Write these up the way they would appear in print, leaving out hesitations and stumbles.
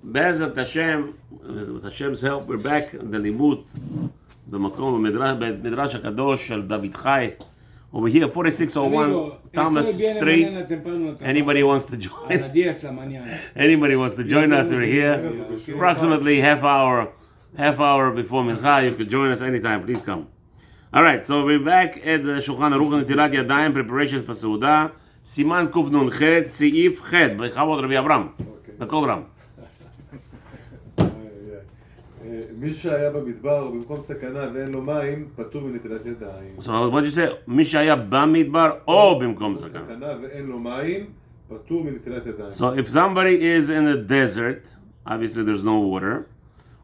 Be'ezat Hashem, with Hashem's help, we're back in the Limut, the Makom Midrash HaKadosh Shel David Chai. Over here, 4601 Thomas Street. Anybody wants to join? Anybody wants to join us? We're here approximately half hour before Mincha. You could join us anytime. Please come. All right, so we're back at the Shulchan Aruch Netilat Yadayim, preparations for Seudah. Siman Kuf Nun Chet, Seif Chet. Bechavot Rabbi Avram. Bekol Ram. מי שהיה במדבר במקום סכנה ואין לו מים פטור מנטילת ידיים. So what did you say? מי שהיה במדבר או במקום סכנה. סכנה ואין לו מים פטור מנטילת ידיים. So if somebody is in a desert, obviously there's no water,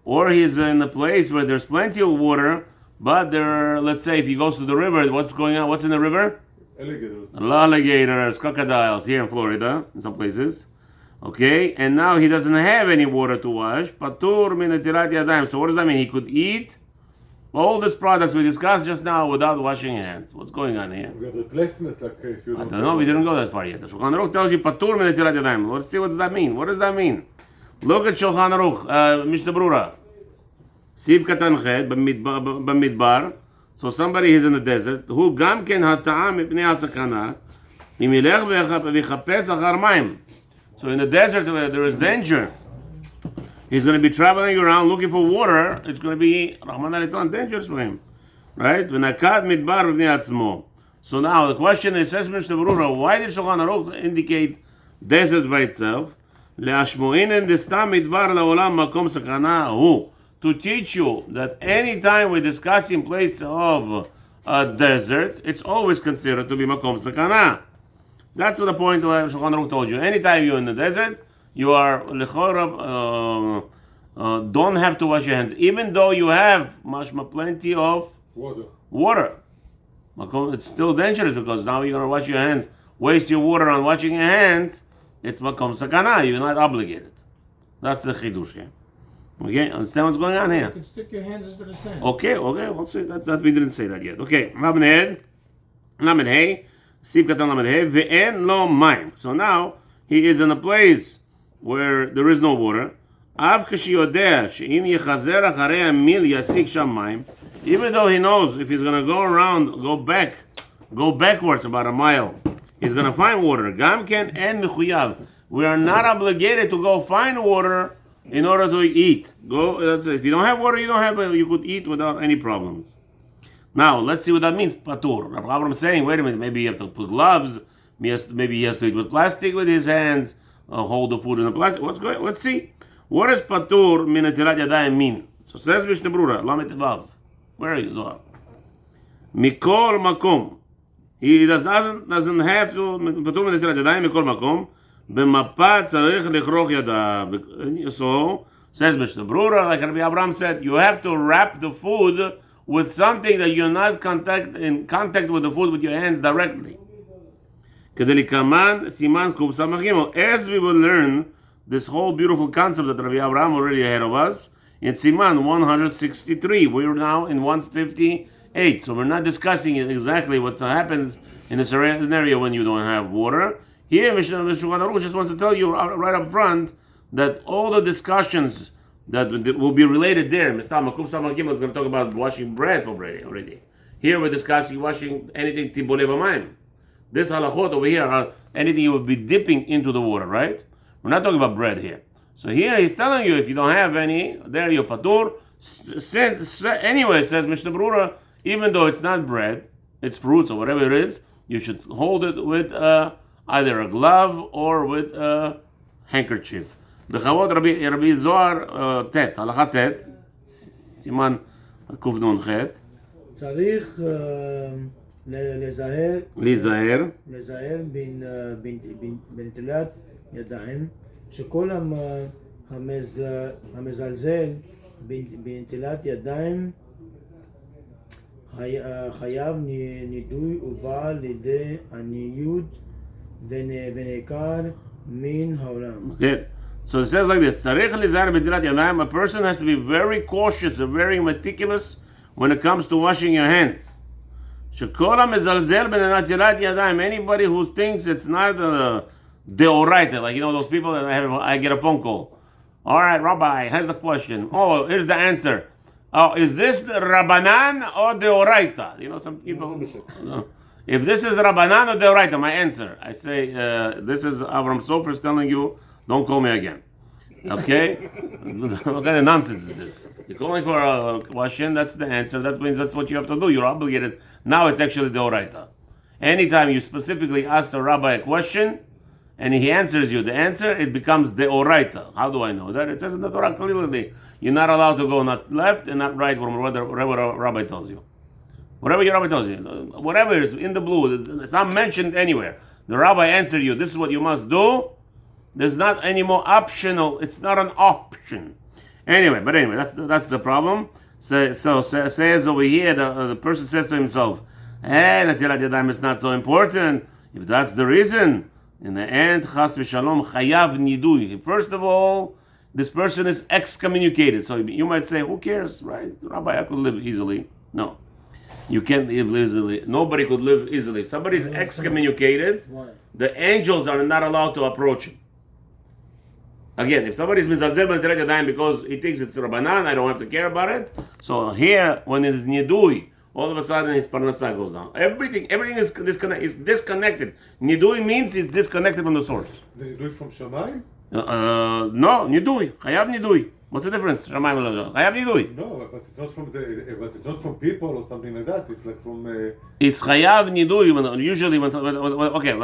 or he's in a place where there's plenty of water, but there, let's say if he goes to the river, what's going on? What's in the river? Alligators, crocodiles here in Florida, in some places. Okay, and now he doesn't have any water to wash. Patur min netilat yadayim. So what does that mean? He could eat all these products we discussed just now without washing hands. What's going on here? We have replacement, like if you I don't know. We didn't go that far yet. The Shulchan Aruch tells you patur min netilat yadayim. Let's see what does that mean. What does that mean? Look at Shulchan Aruch, Mishnah Berurah. Siv katan chet b'midbar. So somebody is in the desert. Who gam ken hata'am mipnei hasakana. Im yilech v'yichapes achar mayim. So in the desert where there is danger, he's going to be traveling around looking for water. It's going to be Rahman al dangerous for him, right? So now the question is, says Mishnah Berurah, why did Shulchan Aruch indicate desert by itself? To teach you that any time we discuss in place of a desert, it's always considered to be makom sakana. That's what the point of Shulchan Aruch told you. Anytime you're in the desert, you are don't have to wash your hands, even though you have plenty of water. It's still dangerous because now you're going to wash your hands, waste your water on washing your hands. It's makom sakana. You're not obligated. That's the chidush here. Okay, understand what's going on here? You can stick your hands into the sand. Okay, we'll see that we didn't say that yet. Okay, Lamed Hey. So now he is in a place where there is no water. Even though he knows if he's going to go backwards about a mile, he's going to find water. We are not obligated to go find water in order to eat. If you don't have water, you could eat without any problems. Now, let's see what that means, patur. Rabbi Avram is saying, wait a minute, maybe you have to put gloves, maybe he has to eat with plastic with his hands, hold the food in the plastic. What's going on? Let's see. What does patur min netilat yadayim mean? So says Mishnah Berurah, Lamed Vav. Where are you, Zohar? Mikol makom. He doesn't have to, patur min netilat yadayim, mikol makom. B'mapa tzarich lichroch yadav. So, says Mishnah Berurah, like Rabbi Abraham said, you have to wrap the food with something that you're not in contact with the food with your hands directly. As we will learn this whole beautiful concept that Rabbi Abraham already ahead of us, in Siman 163, we're now in 158. So we're not discussing exactly what happens in a scenario when you don't have water. Here, Mishnah Berurah just wants to tell you right up front that all the discussions that will be related there. Mr. Makuf Samakim is going to talk about washing bread already. Here we're discussing washing anything tibule b'mayim. This halachot over here are anything you would be dipping into the water, right? We're not talking about bread here. So here he's telling you if you don't have any, there you're patur. Anyway, says Mishnah Berurah, even though it's not bread, it's fruits or whatever it is, you should hold it with either a glove or with a handkerchief. Bechavot Rabbi Zohar tet, halakha tet, Siman Kuf Nun Chet. צריך להיזהר בנטילת ידיים, שכל המזלזל בנטילת ידיים חייב נידוי ובא לידי עניות ונעקר מן העולם. So it says like this, a person has to be very cautious and very meticulous when it comes to washing your hands. Anybody who thinks it's not deoraita, like those people that I get a phone call. All right, Rabbi, here's the question. Oh, here's the answer. Oh, is this the Rabbanan or the Oraita? You know, some people. If this is Rabbanan or the Oraita, my answer. I say, this is Avram Sofer telling you, don't call me again. Okay? What kind of nonsense is this? You're calling for a question, that's the answer. That means that's what you have to do. You're obligated. Now it's actually the Oraita. Anytime you specifically ask the rabbi a question, and he answers you the answer, it becomes the Oraita. How do I know that? It says in the Torah clearly, you're not allowed to go not left and not right from whatever a rabbi tells you. Whatever your rabbi tells you, whatever is in the blue, it's not mentioned anywhere. The rabbi answered you, this is what you must do. There's not any more optional, it's not an option. Anyway, that's the problem. So says over here, the person says to himself, Natilat Yadayim is not so important. If that's the reason, in the end, Chas v'Shalom Chayav Nidui. First of all, this person is excommunicated. So you might say, who cares, right? Rabbi, I could live easily. No. You can't live easily. Nobody could live easily. If somebody is excommunicated, the angels are not allowed to approach him. Again, if somebody is mizalzel b'netilat yadayim because he thinks it's Rabbanan, I don't have to care about it. So here, when it's Nidui, all of a sudden his parnasah goes down. Everything is disconnected. Nidui means it's disconnected from the source. Is it Nidui from Shamayim? No, Nidui. Chayav Nidui. What's the difference? Chayav Nidui. No, but it's not from people or something like that. It's like from. It's Chayav Nidui. Usually when okay.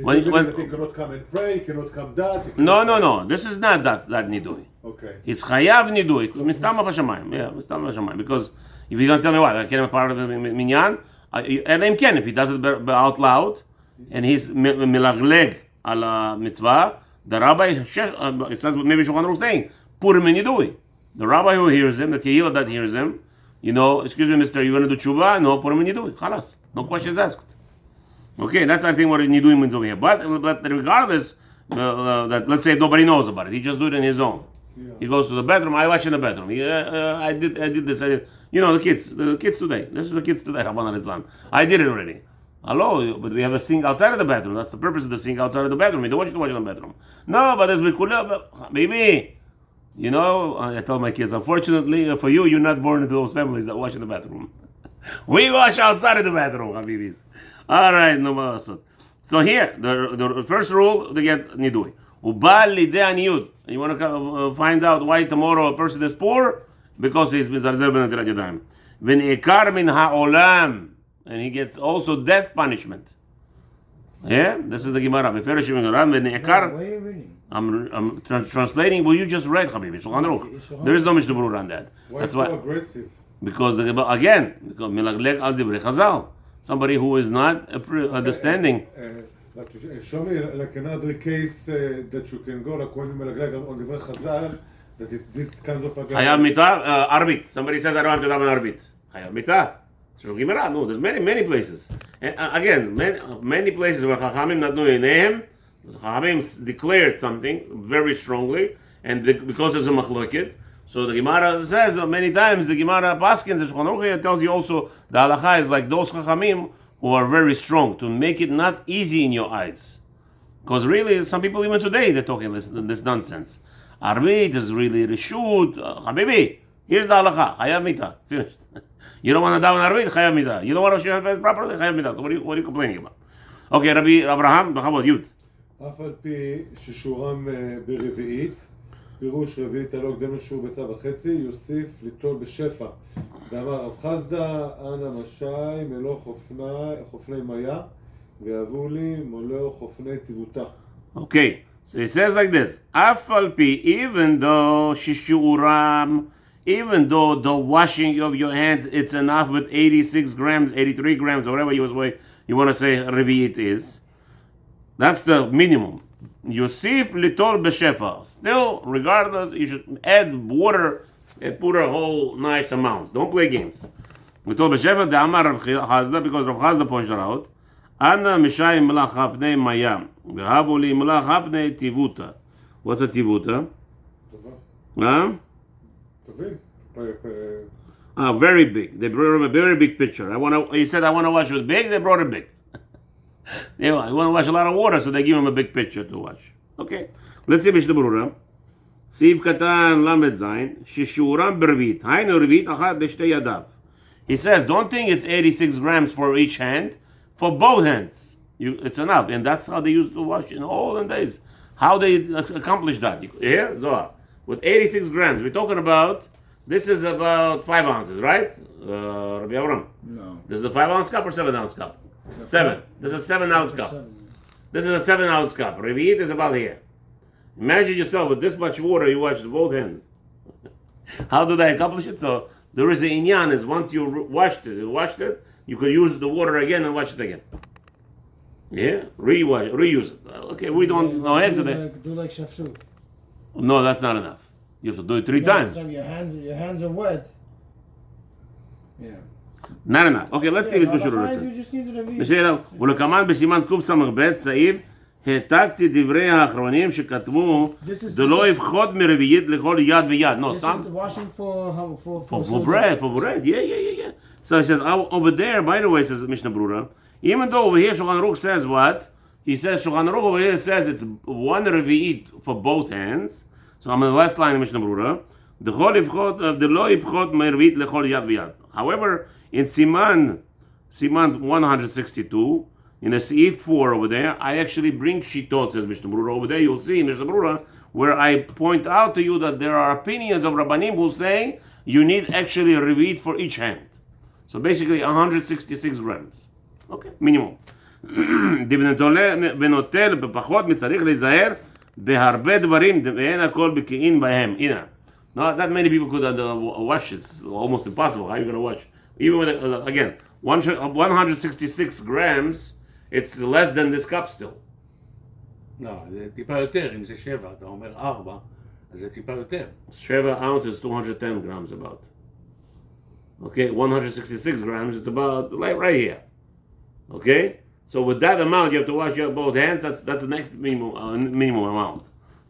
When he cannot come and pray, cannot come that. No. This is not that Nidui. Okay. It's Chayav Nidui. Mistam b'shamayim. Yeah, mistam b'shamayim. Because if you're gonna tell me what, I can't be part of the minyan, and him can if he does it out loud, and he's milagleg ala mitzvah. The rabbi, it says maybe Shulchan Aruch saying, Purim Nidui. The rabbi who hears him, the kehillah that hears him, excuse me, mister, you're going to do tshuva? No, Purim Nidui. Chalas. No questions asked. Okay, that's I think what Nidui means over here. But regardless, that let's say nobody knows about it, he just do it in his own. Yeah. He goes to the bedroom. I watch in the bedroom. I did this. I did. The kids today. This is the kids today. Rabbanan Islam. I did it already. Hello, but we have a sink outside of the bedroom. That's the purpose of the sink outside of the bedroom. We don't want you to watch in the bedroom. No, but there's mikula, baby. I tell my kids, unfortunately for you, you're not born into those families that watch in the bedroom. We wash outside of the bedroom, habibis. All right, no more. So here, the first rule, they get nidui. Ubal lidei aniyud. You want to find out why tomorrow a person is poor? Because he's mizarzel b'netilat yadayim. V'ne'ikar min ha'olam. And he gets also death punishment. Yeah, this is the Gemara. Why are you reading? I'm translating what you just read, Habibi. Shulchan Aruch. There is no Mishnah Berurah on that. Why that's so aggressive? Because milagleg al divrei Chazal. Somebody who is not understanding. But show me like another case that you can go like when milagleg on divrei Chazal that it's this kind of a. Chayav mitah arbit. Somebody says I don't have to daven arbit. Chayav mitah. No, there's many places. And again, many places where Chachamim not doing name, Chachamim declared something very strongly, and because there's a machloket, so the Gemara says many times, the Gemara Paskins, the Shulchan Aruch tells you also, the halacha is like those Chachamim who are very strong, to make it not easy in your eyes. Because really, some people even today, they're talking this nonsense. Arbit is really reshut. Habibi, here's the halacha, Chayav mitah, finished. You don't want to daven arbit, chayav mitah. You don't want to shave properly, chayav mitah. So what are you complaining about? Okay, Rabbi Abraham, how about Yud? אף על פי ששורם ברביעית, פירוש רביעית הלא קדם לשור ביצה וחצי, יוסיף ליטול בשפע. דאמר רב חסדא, אנא משי, מלוא חופני מיה, ויבואו לי מולא חופני תיבותה. Okay, so it says like this, אף על פי, even though ששורם, even though the washing of your hands, it's enough with 86 grams, 83 grams, or whatever you want to say revi'it is, that's the minimum. Yosif litor b'shefa. Still, regardless, you should add water and put a whole nice amount. Don't play games. Litor b'shefa, the Amar Rav Chazda, because Rav Chazda pointed out, Anna mishayim melach hafnei mayam, v'habu li melach hafnei tivuta. What's a tivuta? Huh? Very big. They brought him a very big pitcher. He said, I want to wash it big. They brought it big. I want to wash a lot of water, so they give him a big pitcher to wash. Okay. Let's see Mishnah Berurah. סעיף קטן למד זין, ששיעורם ברביעית. היינו רביעית אחת לשתי ידיו. He says, don't think it's 86 grams for each hand. For both hands, it's enough. And that's how they used to wash in olden days. How they accomplished that. Here, Zohar. With 86 grams, we're talking about, this is about 5 ounces, right? Rabbi Avram? No. This is a 5 ounce cup or 7 ounce cup? 7. This is a 7 ounce cup. This is a 7 ounce cup. Revi'it is about here. Imagine yourself with this much water, you wash both hands. How do they accomplish it? So there is an inyan is once you washed it, you could use the water again and wash it again. Yeah, reuse it. Okay, we don't know how to do like shafshuf. No, that's not enough. You have to do it 3 times. So your hands are wet. Yeah. Not enough. Okay, let's see if we should you just need to review. ולקמן בסימן קס"ב סעיף העתקתי דברי האחרונים שכתבו דלא יפחות מרביעית לכל יד ויד. No, this some is washing for bread. Yeah. So he says over there, by the way, says Mishnah Berurah, even though over here Shulchan Aruch says what? He says Shulchan Aruch over here says it's 1 revi'it for both hands. So I'm in the last line of Mishnah Berurah. דלא יפחות מרביעית לכל יד ויד. However, in Siman 162, in the Seif 4 over there, I actually bring shitot, says Mishnah Berurah. Over there, you'll see in Mishnah Berurah, where I point out to you that there are opinions of Rabbanim who say you need actually a revi'it for each hand. So basically 166 grams. Okay, minimum. ונוטל בפחות מצריך להיזהר בהרבה דברים ואין הכל בקיאים בהם. הנה. Not that many people could wash it. It's almost impossible. How are you going to wash? Even with, again, 166 grams, it's less than this cup still. לא, זה טיפה יותר, אם זה 7, אתה אומר 4, אז זה טיפה יותר. 7 ounces, 210 grams about. Okay, 166 grams, it's about like right here. Okay? So with that amount, you have to wash your both hands. That's the next minimum amount.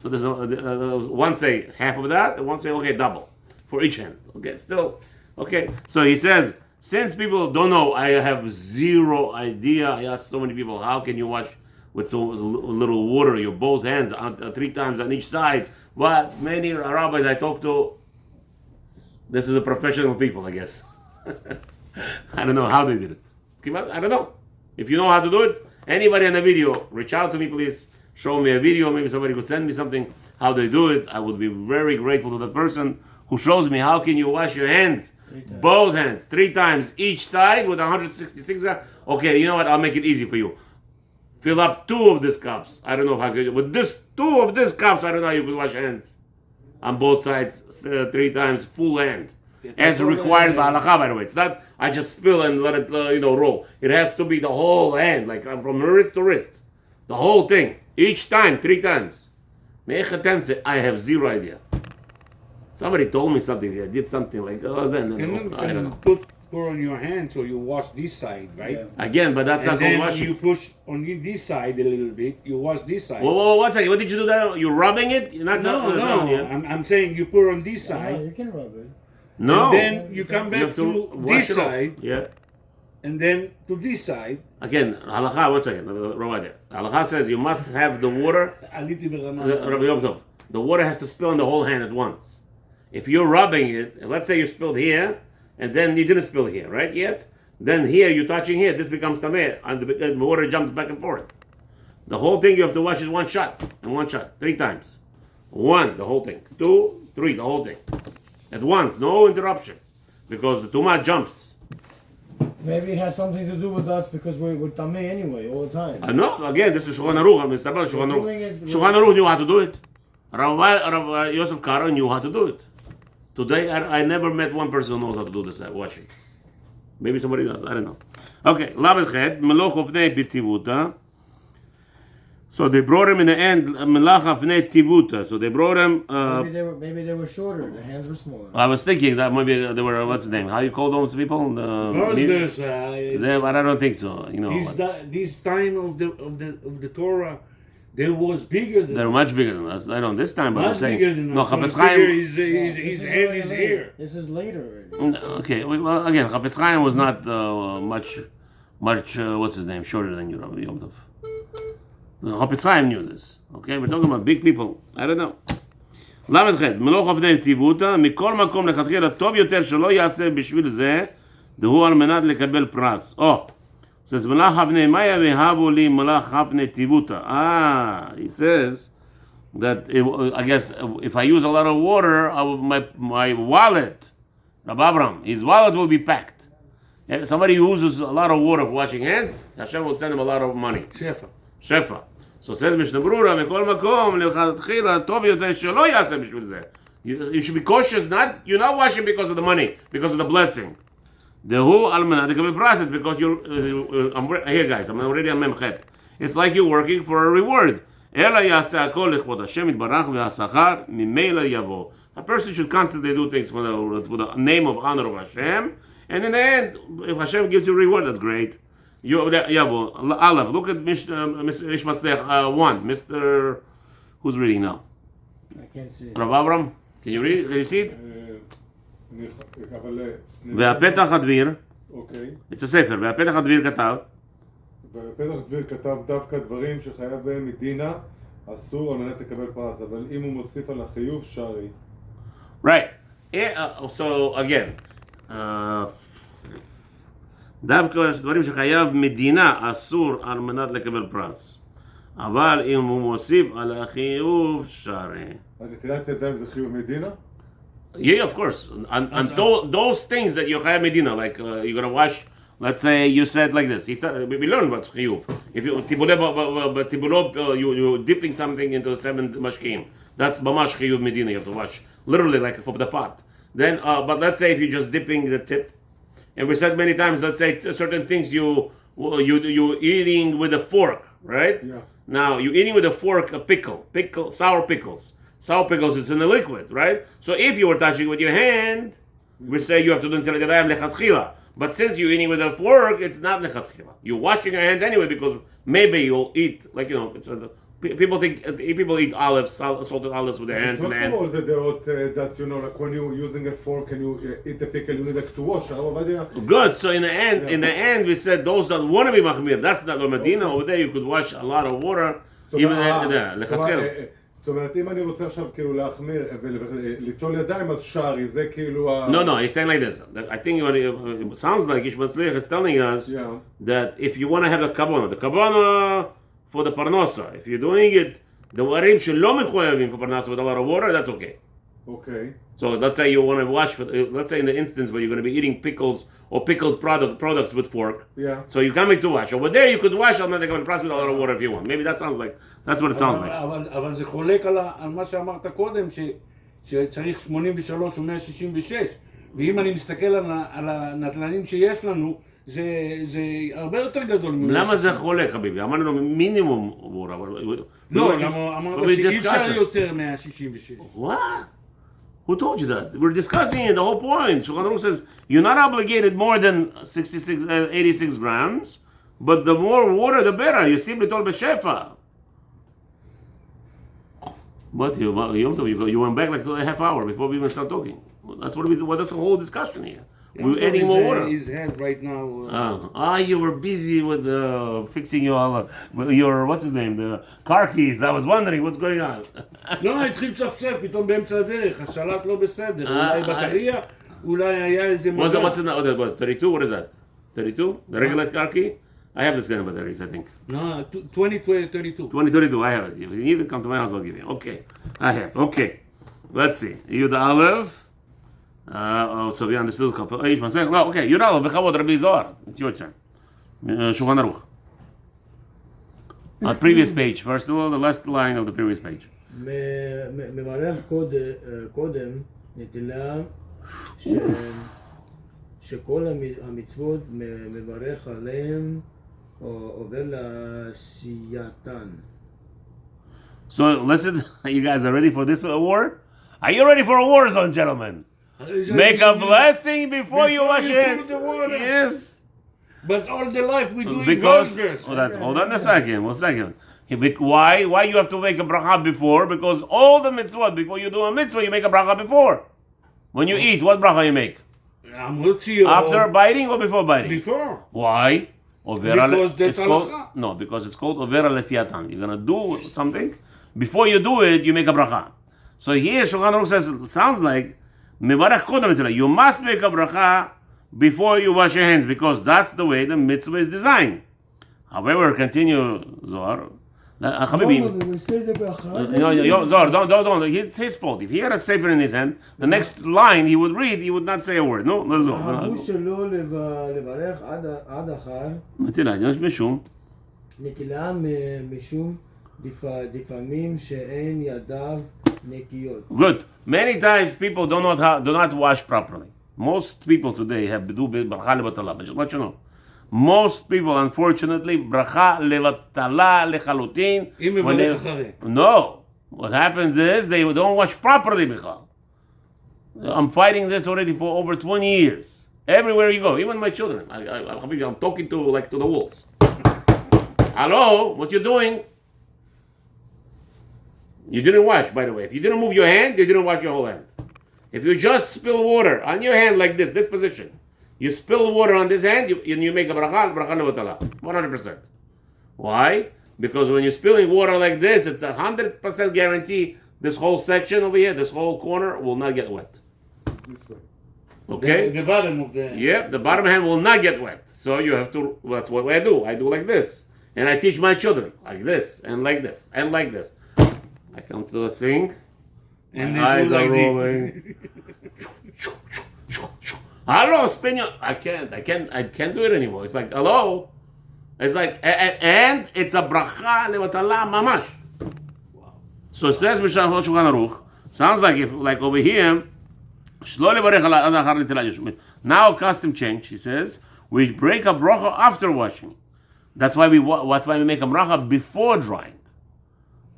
So there's one say half of that, and one say, okay, double for each hand. Okay, still. Okay, so he says, since people don't know, I have zero idea. I asked so many people, how can you wash with so little water your both hands 3 times on each side? But many rabbis I talk to, this is a professional people, I guess. I don't know how they did it. I don't know. If you know how to do it, anybody in the video, reach out to me, please. Show me a video. Maybe somebody could send me something, how they do it. I would be very grateful to the person who shows me how can you wash your hands. Both hands, 3 times each side with 166 grams. Okay, you know what? I'll make it easy for you. Fill up 2 of these cups. I don't know how good. With this 2 of these cups, I don't know how you could wash hands on both sides 3 times full hand, as required by halakha. By the way, it's not I just spill and let it roll. It has to be the whole hand, like from wrist to wrist, the whole thing each time 3 times. I have zero idea. Somebody told me something. I did something like I don't know. Pour on your hand so you wash this side, right? Yeah. Again, but that's and not then called washing. you push on this side a little bit. You wash this side. Whoa, 1 second. What did you do there? You're rubbing it? You're not. No. I'm saying you pour on this Yeah, side. you can rub it. No. And then you come back to wash this it off. side. Yeah. And then to this side. Again, halakha. 1 second. Right there. Halakha says you must have the water. The water has to spill on the whole hand at once. If you're rubbing it, let's say you spilled here, and then you didn't spill here, right, yet? Then here, you're touching here, this becomes tameh, and the water jumps back and forth. The whole thing you have to wash is 1 shot, 3 times. 1, the whole thing. 2, 3, the whole thing. At once, no interruption, because the tumah jumps. Maybe it has something to do with us because we're tameh anyway, all the time. No, again, this is Shulchan Aruch. Shulchan Aruch knew how to do it. Rav Yosef Karo knew how to do it. Today, I never met one person who knows how to do this washing. Maybe somebody does, I don't know. Okay, Lamed Chet, Meloch Ofnei B'Tivuta. So they brought him in the end, Melach Ofnei Tivuta. So they brought him... maybe they were shorter, their hands were smaller. I was thinking that maybe they were, what's the name? How you call those people? But I don't think so. You know, this time of the Torah, they was bigger than they're much bigger than us. I don't this time, but I'm saying bigger than no. us. Chafetz Chaim. His hand is here. This is later already. Okay, well again, Chafetz Chaim was not much. What's his name? Shorter than you, Rabbi Yom Tov. Chafetz Chaim knew this. Okay, we're talking about big people. I don't know. ל"ח, מלוך אבני טיבותא, מכל מקום לכתחילה טוב יותר שלא יעשה בשביל זה, דהוא על מנת לקבל פרס. says מלאך אבני, מה יהבו לי מלאך אבני טיבותא? He says that I guess if I use a lot of water, my wallet, Rabbi Avram, his wallet will be packed. If somebody uses a lot of water for washing hands, Hashem will send him a lot of money. Shefa. So says Mishnah Berurah, מכל מקום לכתחילה טוב יותר שלא יעשה בשביל זה. You should be cautious. You're not washing because of the money, because of the blessing. דהוא על מנת לקבל פרס, because here guys, I'm already on memchet. It's like you're working for a reward. אלא יעשה הכל לכבוד השם יתברך והשכר ממילא יבוא. A person should constantly do things for the name of honor of Hashem, and in the end, if Hashem gives you reward, that's great. Yavo, Aleph, look at Matzliach 1. Mr. Who's reading now? I can't see it. Rav Avram, can you read? Can you see it? אבל... והפתח הדביר, אוקיי. it's a ספר, והפתח הדביר כתב, והפתח דביר כתב דווקא דברים שחייב בהם מדינה, אסור על מנת לקבל פרס, אבל אם הוא מוסיף על החיוב, שרי. right. So again, דווקא דברים שחייב מדינה אסור על מנת לקבל פרס. אבל אם הוא מוסיף על החיוב שרי. אז נטילת ידיים זה חיוב מדינה? Yeah, of course. And those things that you have medina, like you're gonna wash. Let's say you said like this. We learned about chiyuv. If you you dipping something into 7 mashkim, that's bamash chiyuv medina. You have to wash literally like for the pot. Then, but let's say if you're just dipping the tip, and we said many times, let's say certain things you eating with a fork, right? Yeah. Now you're eating with a fork a pickle, sour pickles. Sour pickles, it's in a liquid, right? So if you were touching it with your hand, we say you have to do netilat yadayim lechatchila. But since you're eating with a fork, it's not lechatchila. You're washing your hands anyway because maybe you'll eat, like, people eat olives, salted olives with their hands. It's not from all the deot that, like when you're using a fork and you eat the pickle, you need to wash. Good. So in the end, we said those that want to be machmir, that's not Medina. Over there, you could wash a lot of water. Even there, lechatchila. זאת אומרת, אם אני רוצה עכשיו כאילו להחמיר וליטול ידיים, אז שרי, זה כאילו... No, he's saying like this. I think it sounds like Ish Matzliach is telling us that if you want to have the kavanah for the parnosa, if you're doing it, the warim שלא מחויבים for parnosa with a lot of water, that's okay. Okay. So let's say you want to wash, let's say in the instance where you're going to be eating pickles or pickled products with fork. Yeah. So you can't make to wash. Over there you could wash and then they can press with a lot of water if you want. Maybe that sounds like, that's what it sounds like. אבל זה חולק על מה שאמרת קודם, שצריך 83 או 166. ואם אני מסתכל על הנטלנים שיש לנו, זה הרבה יותר גדול. למה זה חולק, חביבי? אמרנו מינימום water. לא, אמרת שאי אפשר יותר 166. What? Who told you that? We're discussing it, the whole point. Shulchan Aruch says you're not obligated more than 86 grams, but the more water, the better. You simply told Beshefa. But you went back like a half hour before we even start talking. That's that's the whole discussion here. We're adding more water. His head right now. You were busy with fixing your what's his name, the car keys. I was wondering what's going on. לא, התחיל צפצף, פתאום באמצע הדרך, השלט לא בסדר, אולי בטריה, אולי היה איזה מודל. What's in the 32? What is that? 32? The regular car key? I have this kind of batteries, I think. No, 2032. 2032, I have it. If you need it, come to my house, I'll give you. Okay, I have. Okay, let's see. Yud Aleph. So we understood. No, okay. Yud Aleph. Bechavod Rabbi Zohar. It's your turn. Shulchan Aruch. Previous page. First of all, the last line of the previous page. מברך קודם נטילה שכל המצוות מברך עליהם עובר לעשייתן. So listen, you guys are ready for this war? Are you ready for a war zone, gentlemen? Make a blessing before you wash it. Yes. But all the life we do because hold on a second. 1 second. Why you have to make a bracha before? Because all the mitzvot, before you do a mitzvah, you make a bracha before. When you eat, what bracha you make? After biting or before biting? Before. Why? Because that's halacha. No, because it's called overa lesiyatan. You're gonna do something. Before you do it, you make a bracha. So here Shulchan Aruch says, sounds like, Mevarach kodem netilah. You must make a bracha before you wash your hands, because that's the way the mitzvah is designed. However, continue, Zohar. Habibi, we say the bracha. Zohar, don't. It's his fault. If he had a sefer in his hand, the next line he would read, he would not say a word. No, let's go. ההגות שלו לברך עד אחר, נטילה, משום. נטילה משום לפעמים שאין ידיו נקיות. Good. Many times people do not wash properly. Most people today do bracha levatala. But just let you know. Most people, unfortunately, bracha levatala lechalutin. No. What happens is they don't wash properly b'chal. I'm fighting this already for over 20 years. Everywhere you go, even my children. I'm talking to the wolves. Hello, what you doing? You didn't wash, by the way. If you didn't move your hand, you didn't wash your whole hand. If you just spill water on your hand like this position, you spill water on this hand, you make a bracha levatala, 100%. Why? Because when you're spilling water like this, it's 100% guarantee this whole section over here, this whole corner will not get wet. Okay? The bottom of the... Yeah, the bottom hand will not get wet. So you have to, that's what I do. I do like this. And I teach my children like this, and like this, and like this. I come to the thing, and my eyes are rolling. Hello, spin your... I can't do it anymore. It's like, hello? It's like, and it's a bracha levatala mamash. Wow. So it says, Shulchan Aruch, sounds like over here, now custom change, he says, we break a bracha after washing. That's why we make a bracha before drying.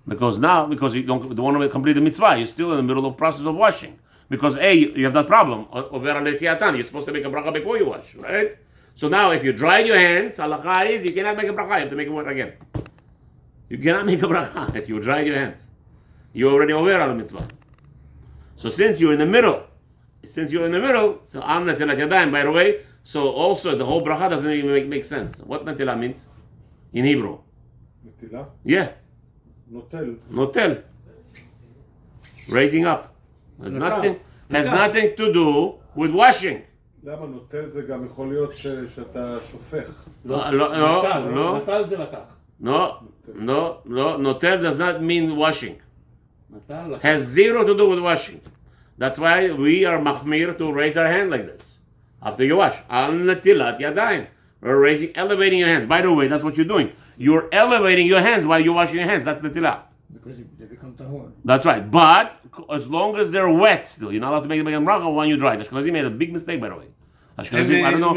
Because you don't want to complete the mitzvah, you're still in the middle of the process of washing. Because you have that problem. You're supposed to make a bracha before you wash, right? So now if you dry your hands, halakha is you cannot make a bracha, you have to make it again. You cannot make a bracha if you dry your hands. You're already over on the mitzvah. So since you're in the middle, so am netilat yadayim, by the way, so also the whole bracha doesn't even make sense. What netilah means in Hebrew? נטילה? Yeah. נוטל. Notel. Raising up. Has nothing to do with washing. למה נוטל זה גם יכול להיות שאתה שופך? נטל זה לקח. No. Notel does not mean washing. Has zero to do with washing. That's why we are machmir to raise our hand like this after you wash. Al netilat yadayim. We're elevating your hands. By the way, that's what you're doing. You're elevating your hands while you're washing your hands. That's netilah. Because they become tahor. That's right. But as long as they're wet still, you're not allowed to make a bracha when you dry. Ashkenazim made a big mistake, by the way. Ashkenazim, I don't know.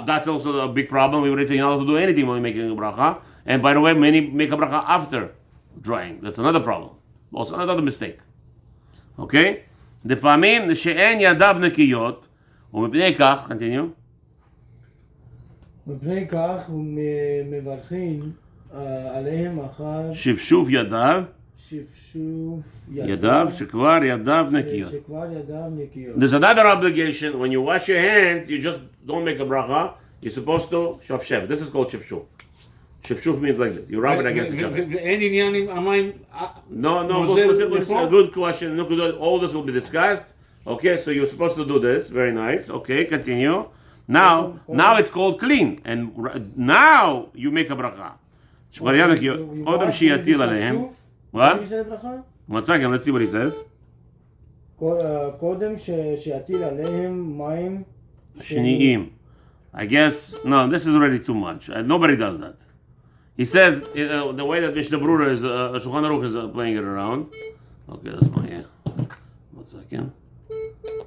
That's also a big problem. We would say you're not allowed to do anything when you're making a bracha. And by the way, many make a bracha after drying. That's another problem. Also another mistake. Okay? לפעמים שאין ידיו נקיות, ומפני כך, continue. מפני כך מברכים עליהם אחר שפשוף ידיו, שכבר ידיו נקיות. There's another obligation. When you wash your hands, you just don't make a bracha. You're supposed to shafshef. This is called shifshuf. Shifshuf means like this. You rub it against each other. ואין עניין עם המים... No, good question. All this will be discussed. Okay, so you're supposed to do this. Very nice. Okay, continue. Now it's called clean. And now you make a bracha. Odem shiyatil alehem. What? 1 second, let's see what he says. קודם שיטיל עליהם מים שניים. I guess, no, this is already too much. Nobody does that. He says, the way that Mishnah Berurah is, Shulchan Aruch is playing it around. Okay, that's my, 1 second.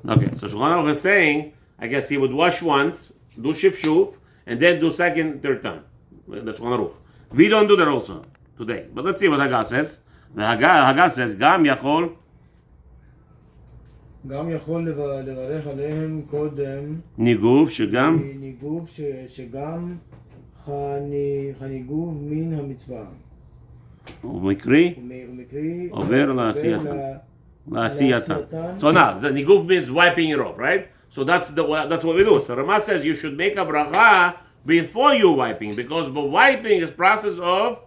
Okay, so Shulchan Aruch is saying, I guess he would wash once, do shifshuf, and then do second, third time. The Shulchan Aruch. We don't do that also today. But let's see what Haggah says. The Haggah says, גם יכול לברך עליהם קודם ניגוב שגם הניגוב מן המצווה ומקרי עובר לעשייתן. So now, the ניגוב means wiping it off, right? So that's what we do. So Rama says you should make a bracha before you wiping, because the wiping is process of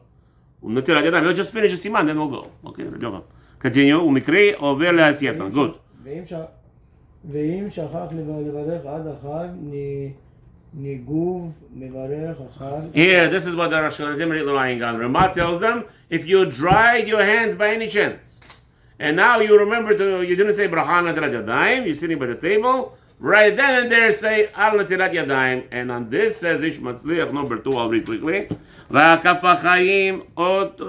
ונטילת ידיים. Let's just finish the siman, then we'll go. Okay, continue. ומקרי עובר לעשייתן. Good. ואם שכח לברך עד החג, ניגוב מברך החג. Here, this is what the Rosh Hashanah is relying on. Ramah tells them, if you dried your hands by any chance, and now you remember you didn't say bracha natilat yadayim, you're sitting by the table, right then and there say al natilat yadayim, and on this says Ish Matzliach number 2, I'll read quickly. והכף החיים עוד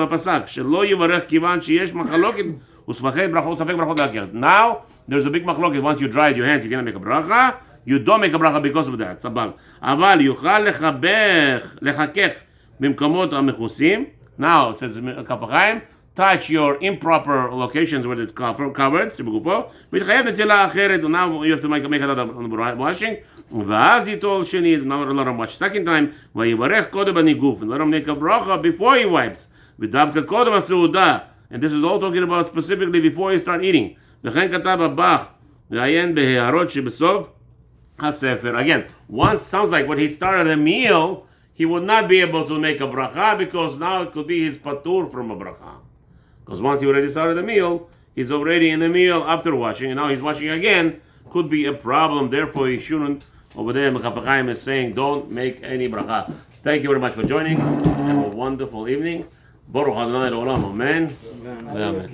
פסק, שלא יברך כיוון שיש מחלוקת וספקי ברכות להכיר. Now, there's a big מחלוקת, once you dried your hands, you cannot make a bracha, you don't make a bracha because of that, סבל. אבל יוכל לחכך במקומות המכוסים, now, it says כף החיים, touch your improper locations where it's covered, שבגופו, והתחייב נטילה אחרת, now you have to make that on the washing, ואז ייטול שנית, now let him wash second time, ויברך קודם בניגוף, and let him make a bracha before he wipes, ודווקא קודם הסעודה, and this is all talking about specifically before you start eating, וכן כתב הבח, ועיין בהערות שבסוף הספר. Again, once sounds like when he started a meal, he would not be able to make a bracha, because now it could be his patur from a bracha. Because once he already started the meal, he's already in the meal after washing, and now he's washing again, could be a problem, therefore he shouldn't. Over there, Mekaf HaChaim is saying, don't make any bracha. Thank you very much for joining. Have a wonderful evening. Baruch Adonai L'olam. Amen. Amen.